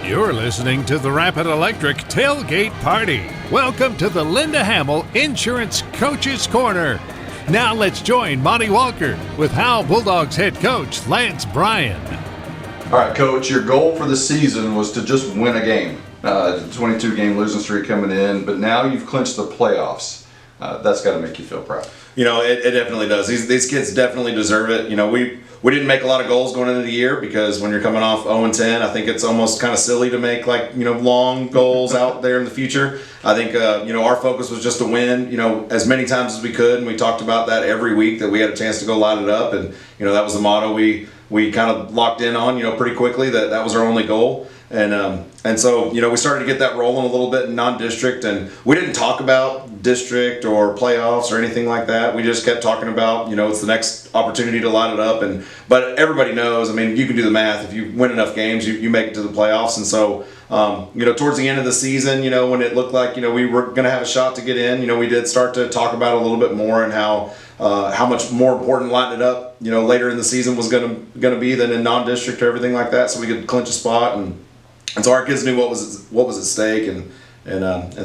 You're listening to the Rapid Electric Tailgate Party. Welcome to the Linda Hamill Insurance Coaches Corner. Now let's join Monty Walker with Howe Bulldogs head coach Lance Bryan. All right, Coach, your goal for the season was to just win a game. 22-game losing streak coming in, but now you've clinched the playoffs. That's got to make you feel proud. You know, it definitely does. These kids definitely deserve it. You know, we didn't make a lot of goals going into the year because when you're coming off 0-10, I think it's almost kind of silly to make long goals out there in the future. I think, our focus was just to win, as many times as we could. And we talked about that every week, that we had a chance to go light it up. And, that was the motto we kind of locked in on, pretty quickly, that was our only goal. And so, we started to get that rolling a little bit in non-district, and we didn't talk about district or playoffs or anything like that. We just kept talking about, it's the next opportunity to line it up. But everybody knows, you can do the math. If you win enough games, you make it to the playoffs. And so, towards the end of the season, when it looked like, we were going to have a shot to get in, we did start to talk about it a little bit more and how much more important lighting it up, later in the season was going to be than in non-district or everything like that. So we could clinch a spot, and so our kids knew what was at stake, and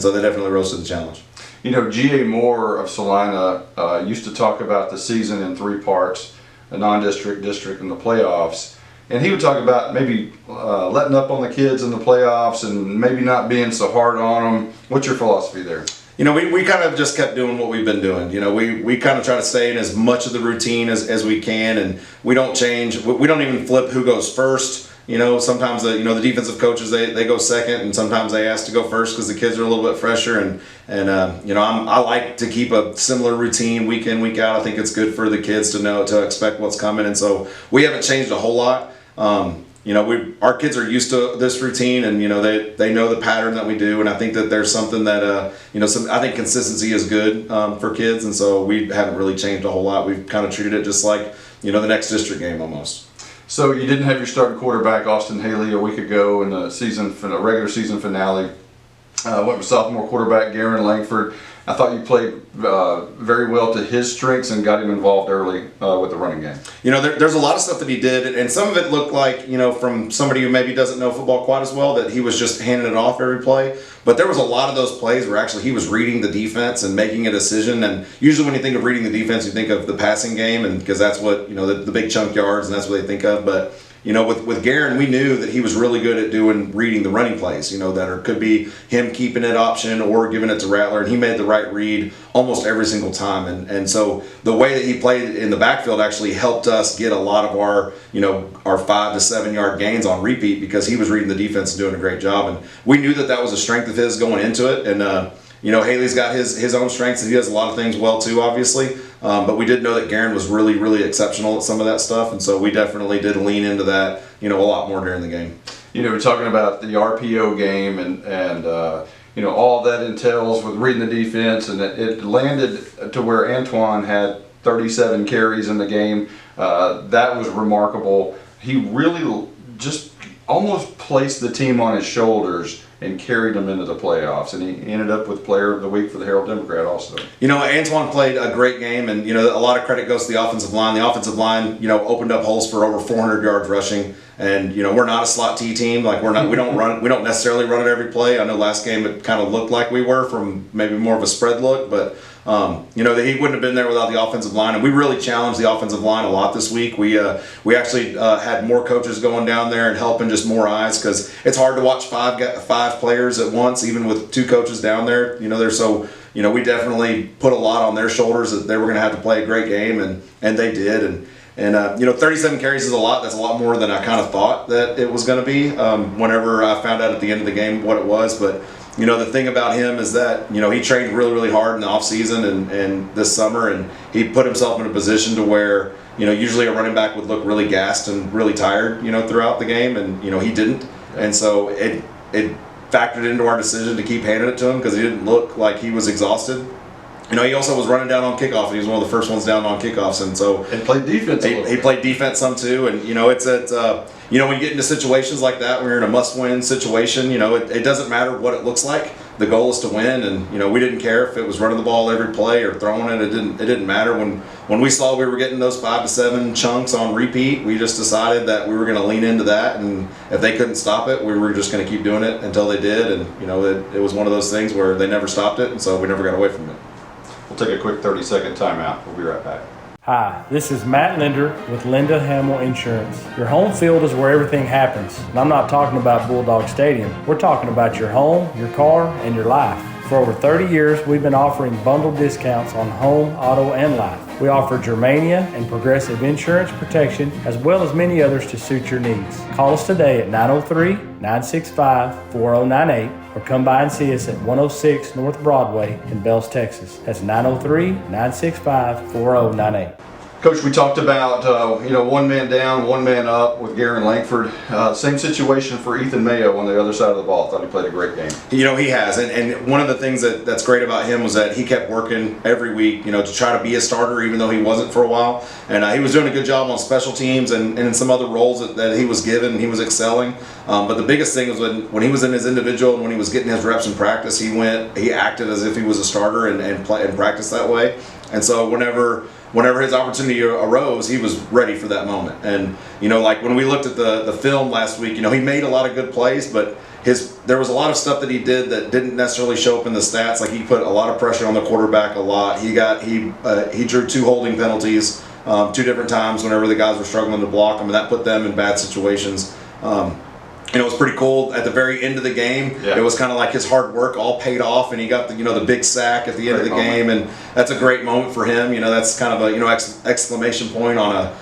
so they definitely rose to the challenge. G.A. Moore of Salina used to talk about the season in three parts: the non-district, district, and the playoffs. And he would talk about maybe letting up on the kids in the playoffs and maybe not being so hard on them. What's your philosophy there? We kind of just kept doing what we've been doing. We kind of try to stay in as much of the routine as we can, and we don't change. We don't even flip who goes first. Sometimes the defensive coaches they go second, and sometimes they ask to go first because the kids are a little bit fresher. I like to keep a similar routine week in, week out. I think it's good for the kids to expect what's coming, and so we haven't changed a whole lot. Our kids are used to this routine, and they know the pattern that we do, and I think that there's something that I think consistency is good for kids, and so we haven't really changed a whole lot. We've kind of treated it just like the next district game almost. So you didn't have your starting quarterback Austin Haley a week ago in the regular season finale. Went with sophomore quarterback Garen Langford. I thought you played very well to his strengths and got him involved early with the running game. There's a lot of stuff that he did, and some of it looked like, from somebody who maybe doesn't know football quite as well, that he was just handing it off every play. But there was a lot of those plays where actually he was reading the defense and making a decision. And usually when you think of reading the defense, you think of the passing game, and because that's what, the big chunk yards, and that's what they think of. But with Garen, we knew that he was really good at reading the running plays, that could be him keeping it option or giving it to Rattler, and he made the right read almost every single time. And so the way that he played in the backfield actually helped us get a lot of our 5 to 7 yard gains on repeat, because he was reading the defense and doing a great job. And we knew that was a strength of his going into it. And Haley's got his own strengths, and he does a lot of things well too, obviously. But we did know that Garen was really, really exceptional at some of that stuff, and so we definitely did lean into that, a lot more during the game. We're talking about the RPO game and all that entails with reading the defense, and it landed to where Antoine had 37 carries in the game. That was remarkable. He really just almost placed the team on his shoulders and carried them into the playoffs, and he ended up with Player of the Week for the Herald Democrat also. Antoine played a great game, and a lot of credit goes to the offensive line. The offensive line, opened up holes for over 400 yards rushing, and we're not a slot T team. We don't necessarily run it every play. I know last game it kind of looked like we were from maybe more of a spread look, but that he wouldn't have been there without the offensive line, and we really challenged the offensive line a lot this week. We actually had more coaches going down there and helping, just more eyes, because it's hard to watch five players at once, even with 2 coaches down there. We definitely put a lot on their shoulders that they were going to have to play a great game, and they did. And 37 carries is a lot. That's a lot more than I kind of thought that it was going to be. Whenever I found out at the end of the game what it was, but. The thing about him is that, he trained really, really hard in the off season and this summer, and he put himself in a position to where, usually a running back would look really gassed and really tired, throughout the game, and, he didn't. And so it factored into our decision to keep handing it to him, because he didn't look like he was exhausted. He also was running down on kickoff, and he was one of the first ones down on kickoffs, and so and played defense. He played defense some too, and it's when you get into situations like that, when you're in a must-win situation, it doesn't matter what it looks like. the goal is to win, and we didn't care if it was running the ball every play or throwing it. It didn't matter. When we saw we were getting those 5 to 7 chunks on repeat, we just decided that we were going to lean into that, and if they couldn't stop it, we were just going to keep doing it until they did. And it was one of those things where they never stopped it, and so we never got away from it. We'll take a quick 30-second timeout. We'll be right back. Hi, this is Matt Linder with Linda Hamill Insurance. Your home field is where everything happens. And I'm not talking about Bulldog Stadium. We're talking about your home, your car, and your life. For over 30 years, we've been offering bundled discounts on home, auto, and life. We offer Germania and Progressive insurance protection, as well as many others to suit your needs. Call us today at 903-965-4098 or come by and see us at 106 North Broadway in Bells, Texas. That's 903-965-4098. Coach, we talked about, one man down, one man up with Garen Langford. Same situation for Ethan Mayo on the other side of the ball. Thought he played a great game. He has. And one of the things that's great about him was that he kept working every week, to try to be a starter, even though he wasn't for a while. And he was doing a good job on special teams and in some other roles that he was given. He was excelling. But the biggest thing was when he was in his individual and when he was getting his reps in practice, he acted as if he was a starter and practiced that way. And so whenever his opportunity arose, he was ready for that moment. And like when we looked at the film last week, he made a lot of good plays, but there was a lot of stuff that he did that didn't necessarily show up in the stats. Like he put a lot of pressure on the quarterback a lot. He drew 2 holding penalties 2 different times whenever the guys were struggling to block him, and that put them in bad situations. It was pretty cool at the very end of the game. Yeah. It was kind of like his hard work all paid off, and he got the big sack at the end of the game, and that's a great moment for him. That's kind of a exclamation point on a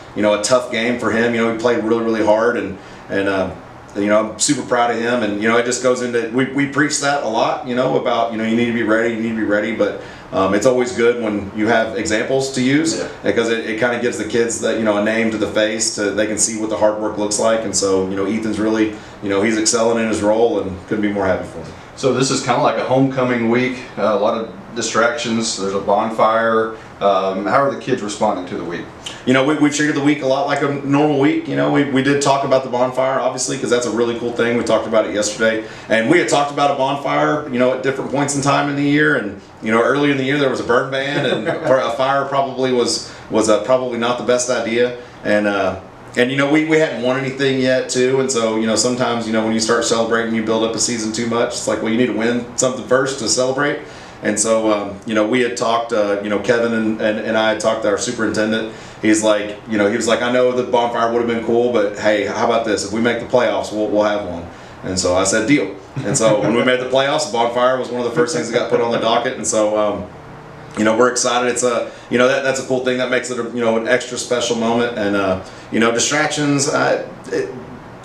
tough game for him. He played really, really hard, and I'm super proud of him. And it just goes into we preach that a lot. About you need to be ready, but it's always good when you have examples to use, because it kind of gives the kids that a name to the face, they can see what the hard work looks like. And so Ethan's really he's excelling in his role, and couldn't be more happy for him. So this is kind of like a homecoming week. A lot of distractions. There's a bonfire. How are the kids responding to the week? We treated the week a lot like a normal week. We did talk about the bonfire, obviously, because that's a really cool thing. We talked about it yesterday, and we had talked about a bonfire, at different points in time in the year. And early in the year there was a burn ban, and a fire probably was probably not the best idea. And we hadn't won anything yet too, and so sometimes when you start celebrating, you build up a season too much. It's like, well, you need to win something first to celebrate. And so we had talked, Kevin and I had talked to our superintendent. He's like, he was like, I know the bonfire would have been cool, but hey, how about this? If we make the playoffs, we'll have one. And so I said, deal. And so when we made the playoffs, the bonfire was one of the first things that got put on the docket. And so we're excited. It's that's a cool thing that makes it an extra special moment. And distractions,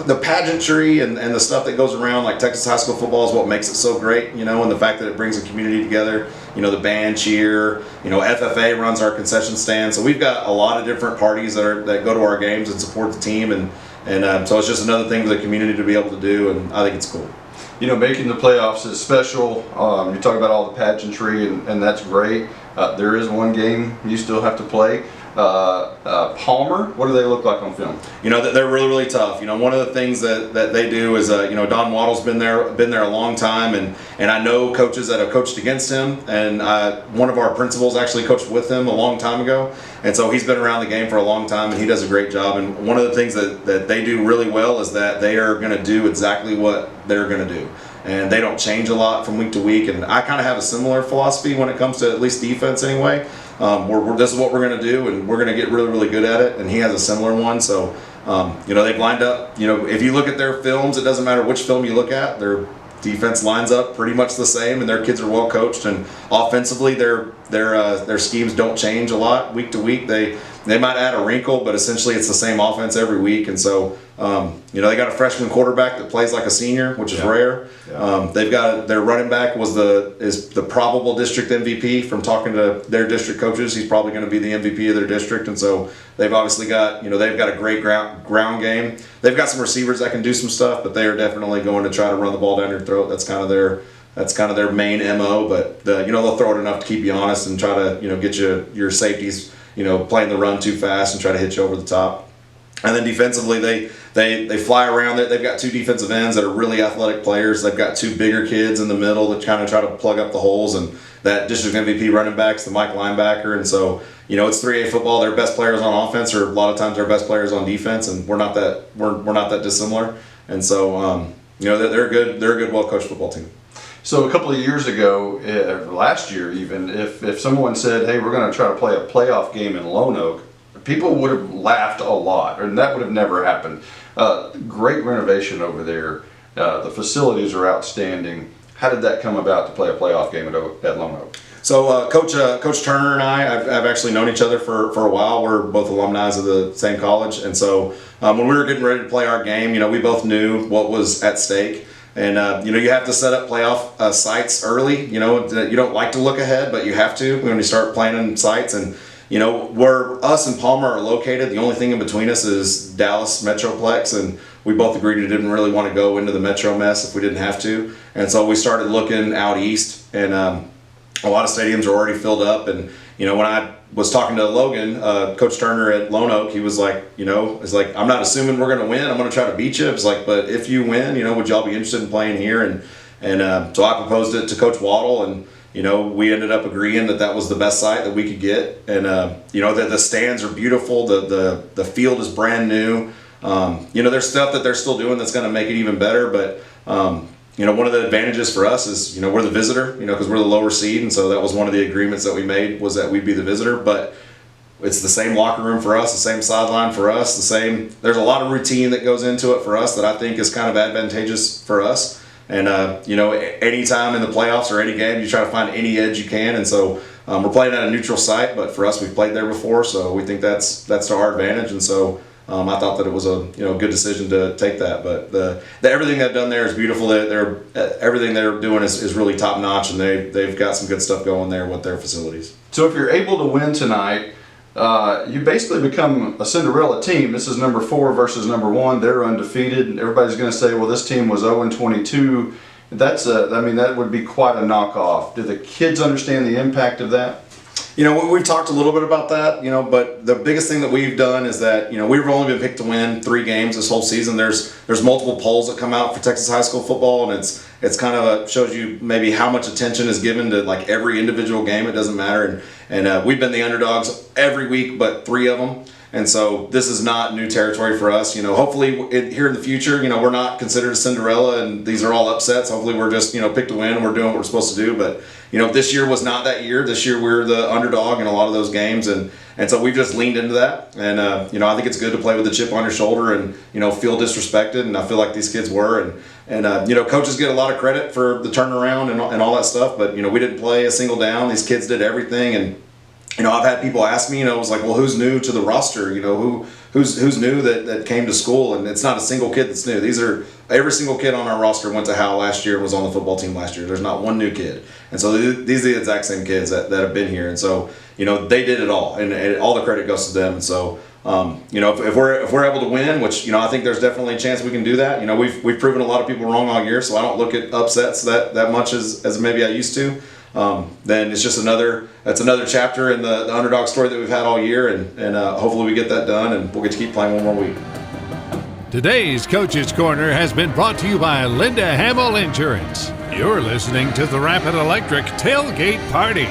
the pageantry and the stuff that goes around, like Texas high school football, is what makes it so great, and the fact that it brings the community together. The band cheer, FFA runs our concession stand, so we've got a lot of different parties that go to our games and support the team, and so it's just another thing for the community to be able to do, and I think it's cool. Making the playoffs is special. You talk about all the pageantry, and that's great. There is one game you still have to play. Palmer, what do they look like on film? They're really, really tough. One of the things that they do is, Don Waddle's been there a long time, and I know coaches that have coached against him, and one of our principals actually coached with him a long time ago, and so he's been around the game for a long time, and he does a great job. And one of the things that they do really well is that they are going to do exactly what they're going to do, and they don't change a lot from week to week. And I kind of have a similar philosophy when it comes to at least defense anyway. This is what we're going to do, and we're going to get really, really good at it. And he has a similar one. So, they've lined up. If you look at their films, it doesn't matter which film you look at. Their defense lines up pretty much the same, and their kids are well coached. And offensively, their schemes don't change a lot week to week. They might add a wrinkle, but essentially it's the same offense every week. And so, they got a freshman quarterback that plays like a senior, which is rare. Yeah. They've got their running back is the probable district MVP. From talking to their district coaches, he's probably going to be the MVP of their district. And so they've obviously got they've got a great ground game. They've got some receivers that can do some stuff, but they are definitely going to try to run the ball down your throat. That's kind of their main MO. But they'll throw it enough to keep you honest and try to get your safeties playing the run too fast and try to hit you over the top. And then defensively, they fly around. They've got 2 defensive ends that are really athletic players. They've got 2 bigger kids in the middle that kind of try to plug up the holes. And that district MVP running back's the Mike linebacker. And so, it's 3A football. Their best players on offense are a lot of times their best players on defense, and we're not that dissimilar. And so, they're a good, well-coached football team. So a couple of years ago, last year even, if someone said, "Hey, we're going to try to play a playoff game in Lone Oak," people would have laughed a lot, and that would have never happened. Great renovation over there. The facilities are outstanding. How did that come about to play a playoff game at Lone Oak? So Coach Turner and I've actually known each other for a while. We're both alumni of the same college, and so when we were getting ready to play our game, we both knew what was at stake. And you have to set up playoff sites early. You don't like to look ahead, but you have to when you start planning sites. And where us and Palmer are located, the only thing in between us is Dallas Metroplex, and we both agreed we didn't really want to go into the Metro mess if we didn't have to. And so we started looking out east, and a lot of stadiums are already filled up. And when I was talking to Logan, Coach Turner at Lone Oak, he was like, it's like, I'm not assuming we're going to win. I'm going to try to beat you. It's like, but if you win, would y'all be interested in playing here? And so I proposed it to Coach Waddle, and we ended up agreeing that was the best site that we could get. And that the stands are beautiful. The field is brand new. There's stuff that they're still doing that's going to make it even better. But one of the advantages for us is, we're the visitor, because we're the lower seed. And so that was one of the agreements that we made, was that we'd be the visitor. But it's the same locker room for us, the same sideline for us, there's a lot of routine that goes into it for us that I think is kind of advantageous for us. And, anytime in the playoffs or any game, you try to find any edge you can. And so we're playing at a neutral site, but for us, we've played there before. So we think that's to our advantage. And so I thought that it was a good decision to take that, but everything they've done there is beautiful. Everything they're doing is really top notch, and they've got some good stuff going there with their facilities. So if you're able to win tonight, you basically become a Cinderella team. This is number 4 versus number 1. They're undefeated, and everybody's going to say, "Well, this team was 0-22." That would be quite a knockoff. Do the kids understand the impact of that? We've talked a little bit about that, but the biggest thing that we've done is that, we've only been picked to win 3 games this whole season. There's multiple polls that come out for Texas high school football, and it's kind of shows you maybe how much attention is given to like every individual game. It doesn't matter. And we've been the underdogs every week but 3 of them. And so this is not new territory for us. Hopefully here in the future, we're not considered a Cinderella and these are all upsets. Hopefully we're just, picked to win and we're doing what we're supposed to do. But, this year was not that year. This year we're the underdog in a lot of those games. And so we've just leaned into that. And, I think it's good to play with a chip on your shoulder and, feel disrespected. And I feel like these kids were. And coaches get a lot of credit for the turnaround and all that stuff. But, we didn't play a single down. These kids did everything. And, I've had people ask me, it was like, well, who's new to the roster? Who's new that came to school? And it's not a single kid that's new. Every single kid on our roster went to Howe last year and was on the football team last year. There's not one new kid. And so these are the exact same kids that have been here. And so, they did it all, and all the credit goes to them. And so, if we're able to win, which, I think there's definitely a chance we can do that. We've proven a lot of people wrong all year, so I don't look at upsets that much as maybe I used to. Then it's just another chapter in the underdog story that we've had all year, and hopefully we get that done and we'll get to keep playing one more week. Today's Coach's Corner has been brought to you by Linda Hamill Insurance. You're listening to the Rapid Electric Tailgate Party.